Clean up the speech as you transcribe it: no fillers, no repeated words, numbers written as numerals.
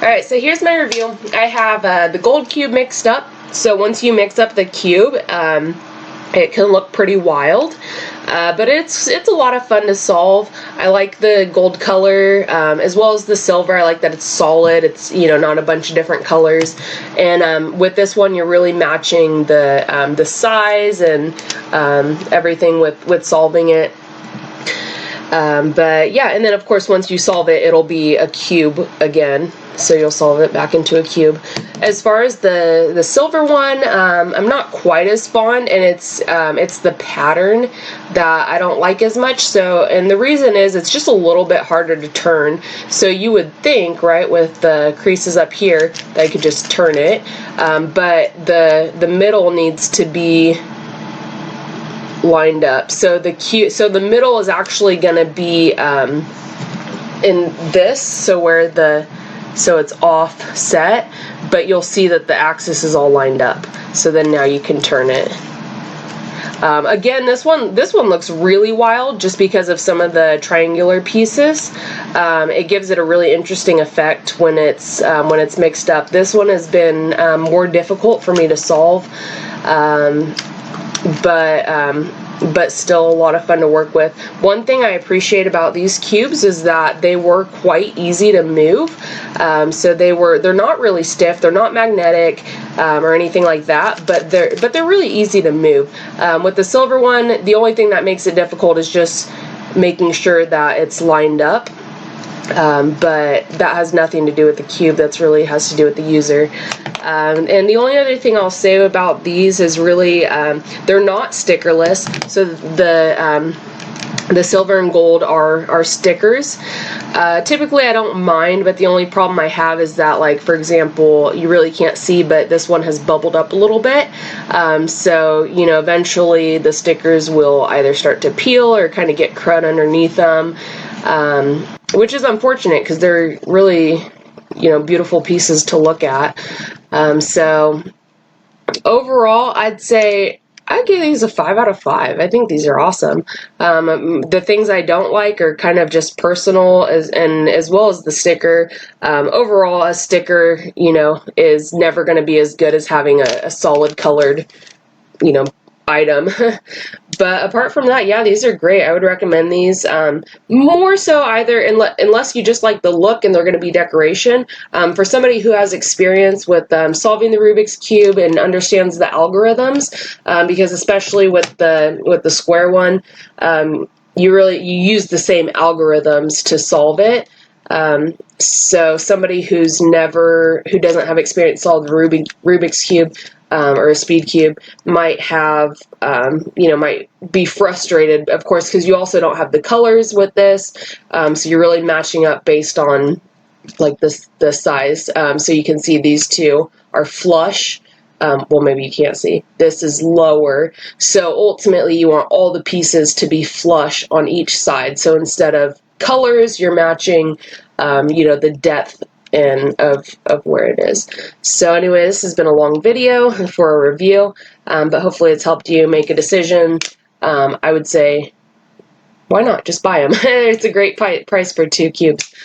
Alright, so here's my review. I have the gold cube mixed up. So once you mix up the cube, it can look pretty wild, but it's a lot of fun to solve. I like the gold color as well as the silver. I like that it's solid. It's, you know, not a bunch of different colors. And with this one, you're really matching the size and everything with solving it. But yeah, and then of course once you solve it, it'll be a cube again. So you'll solve it back into a cube. As far as the silver one, I'm not quite as fond, and it's the pattern that I don't like as much. So, and the reason is it's just a little bit harder to turn. So you would think, right, with the creases up here, that I could just turn it, but the middle needs to be lined up. So the middle is actually going to be in this, so it's offset, but you'll see that the axis is all lined up. So then now you can turn it. Again, this one looks really wild just because of some of the triangular pieces. It gives it a really interesting effect when it's mixed up. This one has been more difficult for me to solve, but still a lot of fun to work with. One thing I appreciate about these cubes is that they were quite easy to move. So they're not really stiff, they're not magnetic or anything like that, but they're really easy to move. With the silver one, the only thing that makes it difficult is just making sure that it's lined up. But that has nothing to do with the cube. That's really has to do with the user. And the only other thing I'll say about these is really they're not stickerless. So the silver and gold are stickers. Typically I don't mind, but the only problem I have is that, like, for example, you really can't see, but this one has bubbled up a little bit. So, you know, eventually the stickers will either start to peel or kind of get crud underneath them. Which is unfortunate because they're really, you know, beautiful pieces to look at. So overall, I'd say I'd give these a 5 out of 5. I think these are awesome. The things I don't like are kind of just personal, as well as the sticker. Overall, a sticker, you know, is never going to be as good as having a solid colored, you know, item. But apart from that, yeah, these are great. I would recommend these more so either unless you just like the look and they're going to be decoration. For somebody who has experience with solving the Rubik's Cube and understands the algorithms, because especially with the square one, you use the same algorithms to solve it. So somebody who doesn't have experience solving Rubik's Cube or a speed cube might have, you know, might be frustrated, of course, because you also don't have the colors with this. So you're really matching up based on, like, the size. So you can see these two are flush. Well, maybe you can't see. This is lower. So ultimately you want all the pieces to be flush on each side. So instead of colors, you're matching, you know, the depth and of where it is. So anyway, this has been a long video for a review, but hopefully it's helped you make a decision. I would say, why not? Just buy them. It's a great price for 2 cubes.